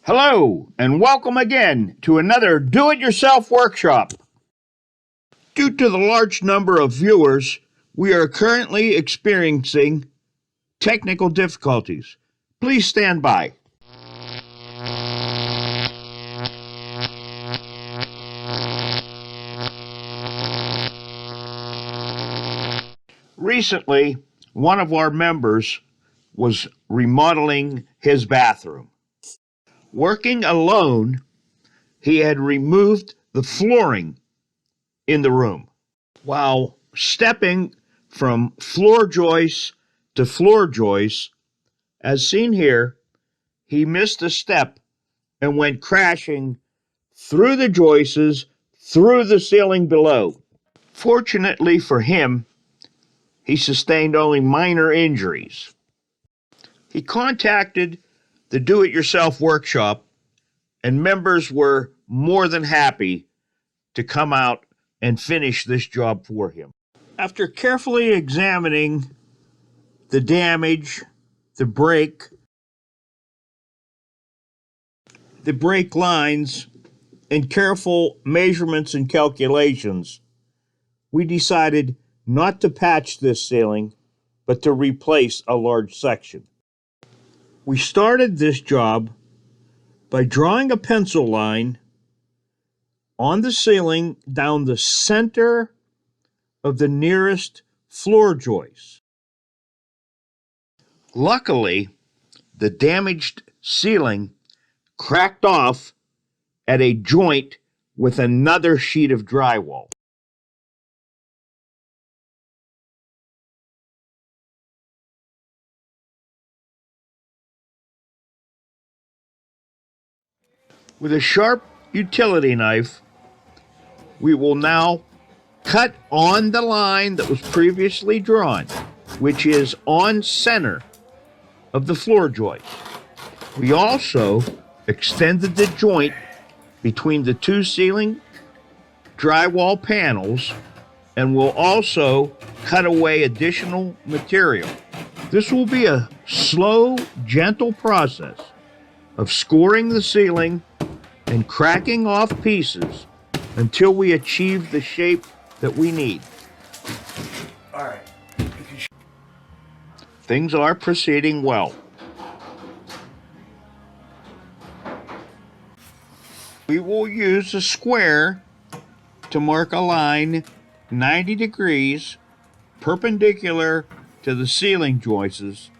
Hello, and welcome again to another do-it-yourself workshop. Due to the large number of viewers, we are currently experiencing technical difficulties. Please stand by. Recently, one of our members was remodeling his bathroom. Working alone, he had removed the flooring in the room. While stepping from floor joist to floor joist, as seen here, he missed a step and went crashing through the joists, through the ceiling below. Fortunately for him, he sustained only minor injuries. He contacted the do-it-yourself workshop, and members were more than happy to come out and finish this job for him. After carefully examining the damage, the break lines, and careful measurements and calculations, we decided not to patch this ceiling, but to replace a large section. We started this job by drawing a pencil line on the ceiling down the center of the nearest floor joist. Luckily, the damaged ceiling cracked off at a joint with another sheet of drywall. With a sharp utility knife, we will now cut on the line that was previously drawn, which is on center of the floor joist. We also extended the joint between the two ceiling drywall panels and will also cut away additional material. This will be a slow, gentle process of scoring the ceiling and cracking off pieces until we achieve the shape that we need. All right. Things are proceeding well. We will use a square to mark a line 90 degrees perpendicular to the ceiling joists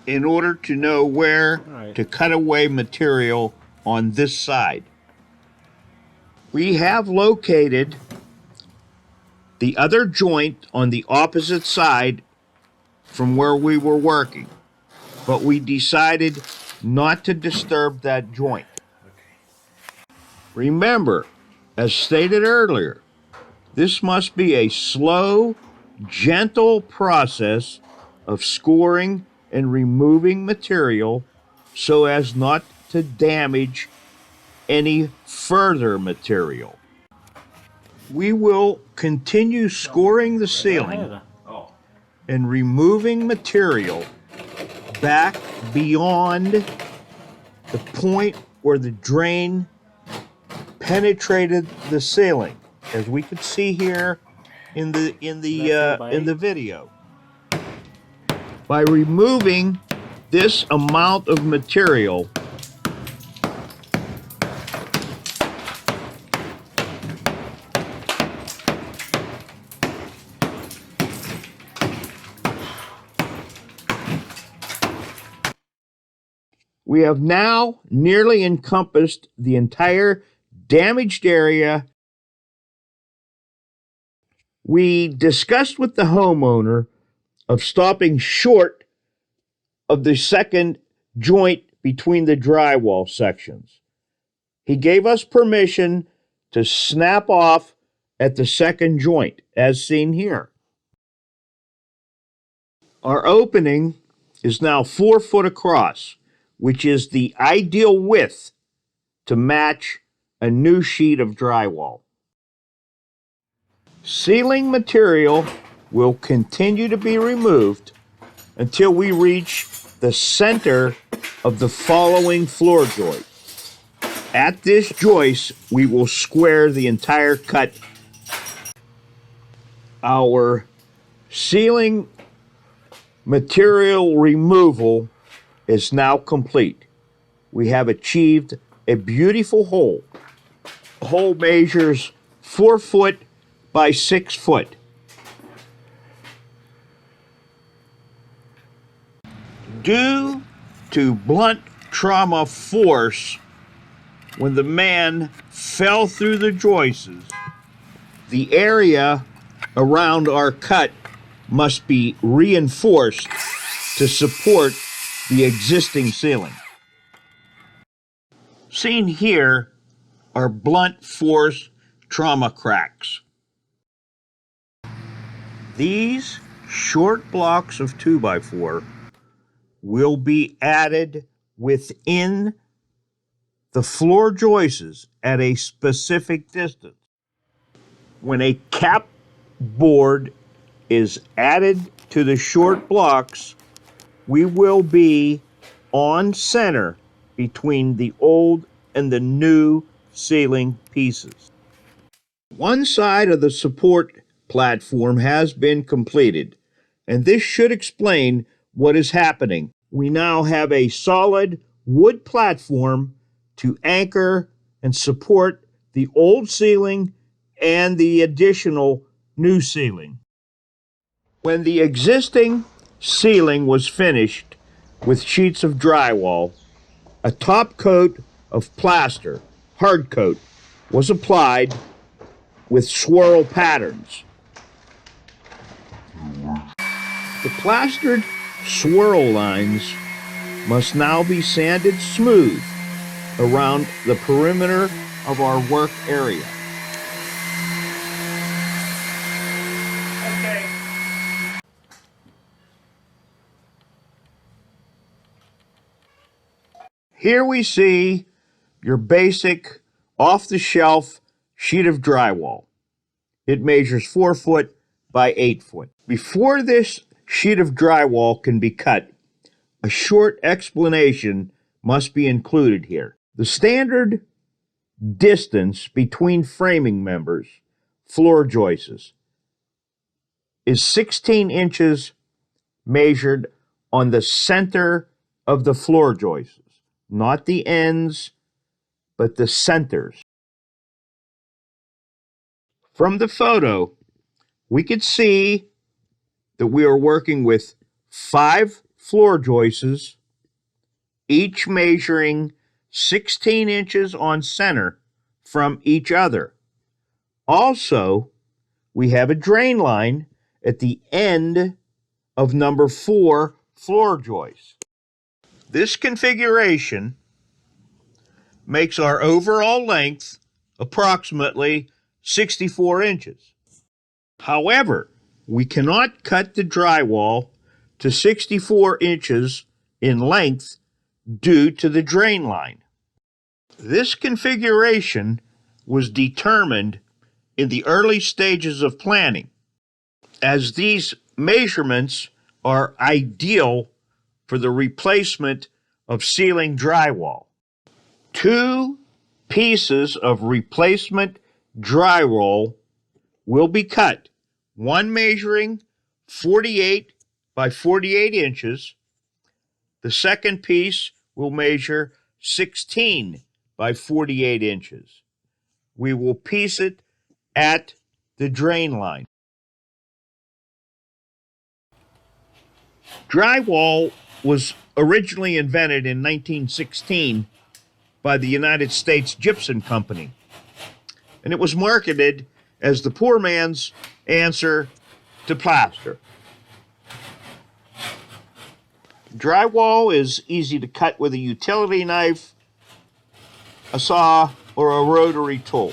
in order to know where to cut away material on this side. We have located the other joint on the opposite side from where we were working, but we decided not to disturb that joint. Remember, as stated earlier, this must be a slow, gentle process of scoring and removing material so as not to damage any further material. We will continue scoring the ceiling and removing material back beyond the point where the drain penetrated the ceiling, as we could see here in the video. By removing this amount of material, we have now nearly encompassed the entire damaged area. We discussed with the homeowner of stopping short of the second joint between the drywall sections. He gave us permission to snap off at the second joint, as seen here. Our opening is now 4 foot across, which is the ideal width to match a new sheet of drywall. Ceiling material will continue to be removed until we reach the center of the following floor joint. At this joist, we will square the entire cut. Our ceiling material removal is now complete. We have achieved a beautiful hole. The hole measures 4 foot by 6 foot. Due to blunt trauma force, when the man fell through the joists, the area around our cut must be reinforced to support the existing ceiling. Seen here are blunt force trauma cracks. These short blocks of 2x4 will be added within the floor joists at a specific distance. When a cap board is added to the short blocks, we will be on center between the old and the new ceiling pieces. One side of the support platform has been completed, and this should explain what is happening. We now have a solid wood platform to anchor and support the old ceiling and the additional new ceiling. When the existing ceiling was finished with sheets of drywall, a top coat of plaster, hard coat, was applied with swirl patterns. The plastered swirl lines must now be sanded smooth around the perimeter of our work area. Okay. Here we see your basic off-the-shelf sheet of drywall. It measures 4 foot by 8 foot. Before this sheet of drywall can be cut, a short explanation must be included here. The standard distance between framing members, floor joists, is 16 inches measured on the center of the floor joists, not the ends, but the centers. From the photo, we could see that we are working with 5 floor joists, each measuring 16 inches on center from each other. Also, we have a drain line at the end of number 4 floor joist. This configuration makes our overall length approximately 64 inches. However, we cannot cut the drywall to 64 inches in length due to the drain line. This configuration was determined in the early stages of planning, as these measurements are ideal for the replacement of ceiling drywall. 2 pieces of replacement drywall will be cut, one measuring 48 by 48 inches. The second piece will measure 16 by 48 inches. We will piece it at the drain line. Drywall was originally invented in 1916 by the United States Gypsum Company, and it was marketed as the poor man's answer to plaster. Drywall is easy to cut with a utility knife, a saw, or a rotary tool.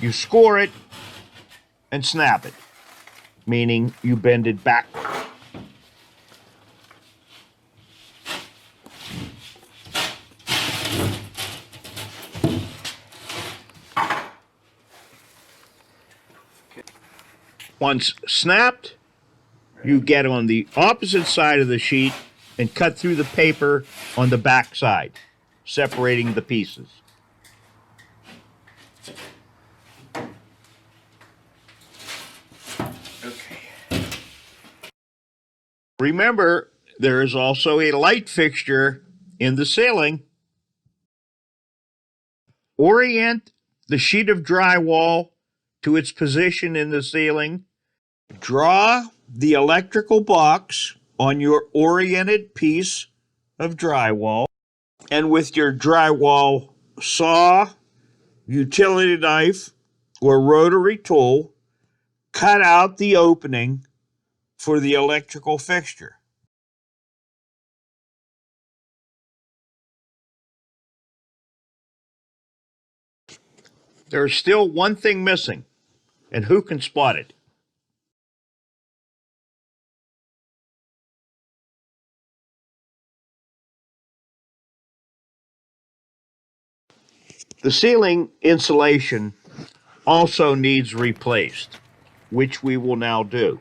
You score it and snap it, meaning you bend it backward. Once snapped, you get on the opposite side of the sheet and cut through the paper on the back side, separating the pieces. Okay. Remember, there is also a light fixture in the ceiling. Orient the sheet of drywall to its position in the ceiling. Draw the electrical box on your oriented piece of drywall, and with your drywall saw, utility knife, or rotary tool, cut out the opening for the electrical fixture. There's still one thing missing, and who can spot it? The ceiling insulation also needs replaced, which we will now do.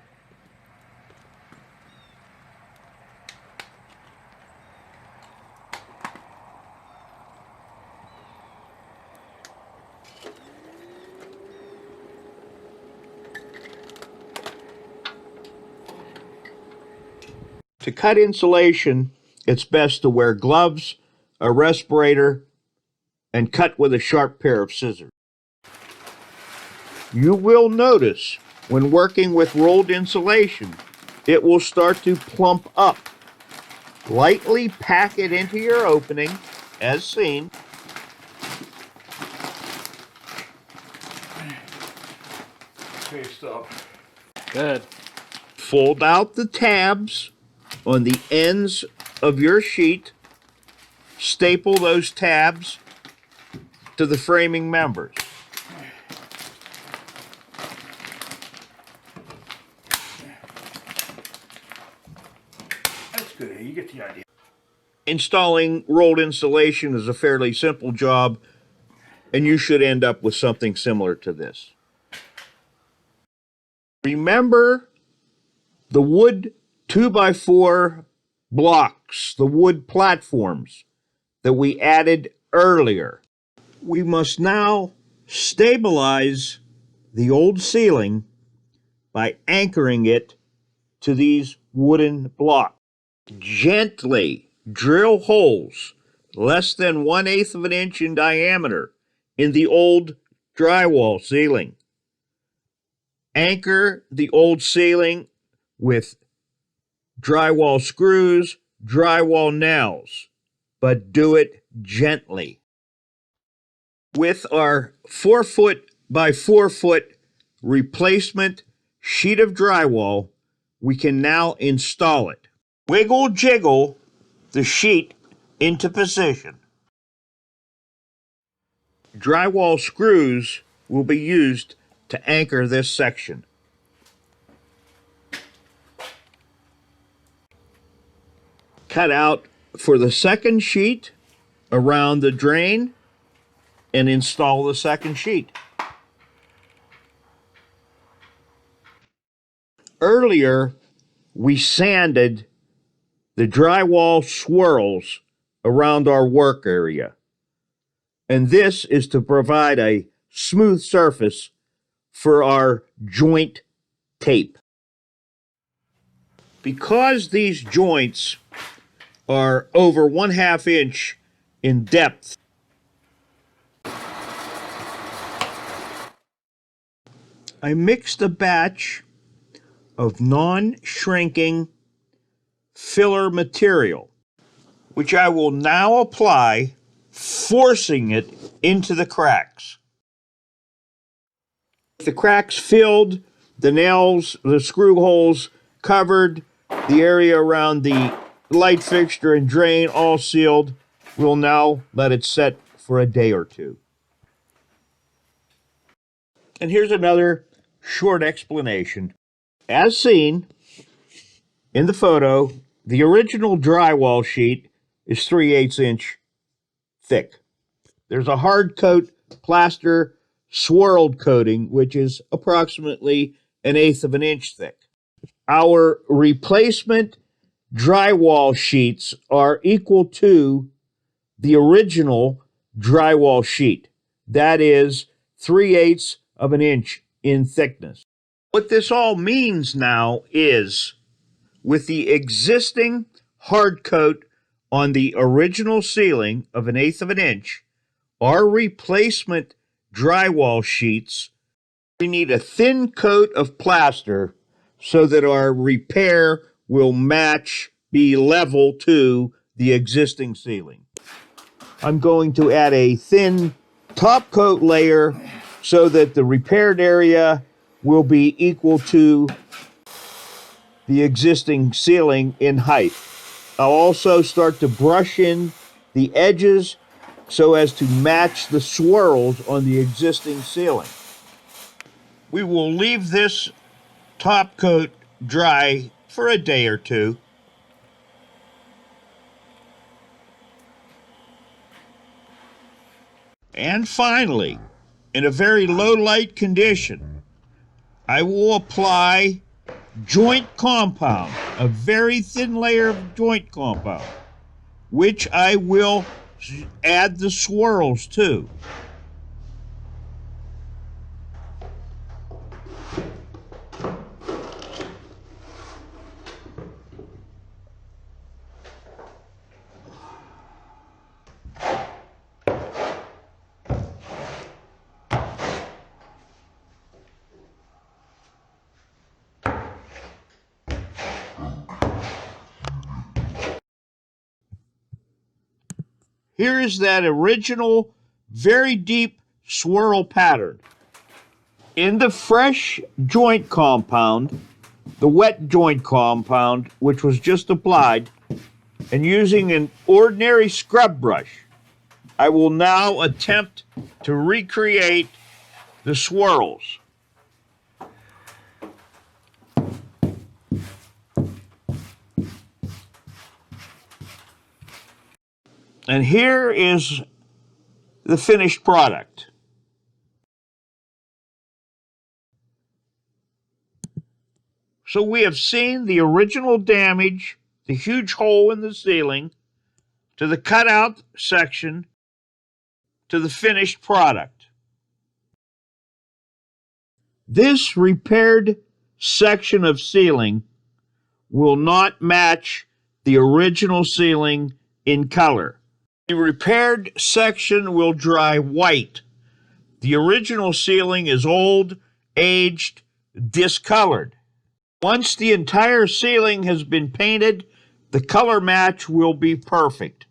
To cut insulation, it's best to wear gloves, a respirator, and cut with a sharp pair of scissors. You will notice when working with rolled insulation, it will start to plump up. Lightly pack it into your opening, as seen. Okay, stop. Good. Fold out the tabs on the ends of your sheet. Staple those tabs to the framing members. That's good. You get the idea. Installing rolled insulation is a fairly simple job, and you should end up with something similar to this. Remember the wood 2x4 blocks, the wood platforms that we added earlier. We must now stabilize the old ceiling by anchoring it to these wooden blocks. Gently drill holes less than 1/8 of an inch in diameter in the old drywall ceiling. Anchor the old ceiling with drywall screws, drywall nails, but do it gently. With our 4-foot by 4-foot replacement sheet of drywall, we can now install it. Wiggle jiggle the sheet into position. Drywall screws will be used to anchor this section. Cut out for the second sheet around the drain and install the second sheet. Earlier, we sanded the drywall swirls around our work area, and this is to provide a smooth surface for our joint tape. Because these joints are over 1/2 inch in depth, I mixed a batch of non-shrinking filler material, which I will now apply, forcing it into the cracks. The cracks filled, the nails, the screw holes covered, the area around the light fixture and drain all sealed. We'll now let it set for a day or two. And here's another short explanation. As seen in the photo, the original drywall sheet is 3/8 inch thick. There's a hard coat plaster swirled coating, which is approximately 1/8 of an inch thick. Our replacement drywall sheets are equal to the original drywall sheet. That is 3/8 of an inch in thickness. What this all means now is, with the existing hard coat on the original ceiling of 1/8 of an inch, our replacement drywall sheets, we need a thin coat of plaster so that our repair will match, be level to the existing ceiling. I'm going to add a thin top coat layer so that the repaired area will be equal to the existing ceiling in height. I'll also start to brush in the edges so as to match the swirls on the existing ceiling. We will leave this top coat dry for a day or two. And finally, in a very low light condition, I will apply joint compound, a very thin layer of joint compound, which I will add the swirls to. Here is that original, very deep swirl pattern. In the fresh joint compound, the wet joint compound, which was just applied, and using an ordinary scrub brush, I will now attempt to recreate the swirls. And here is the finished product. So we have seen the original damage, the huge hole in the ceiling, to the cutout section, to the finished product. This repaired section of ceiling will not match the original ceiling in color. The repaired section will dry white. The original ceiling is old, aged, discolored. Once the entire ceiling has been painted, the color match will be perfect.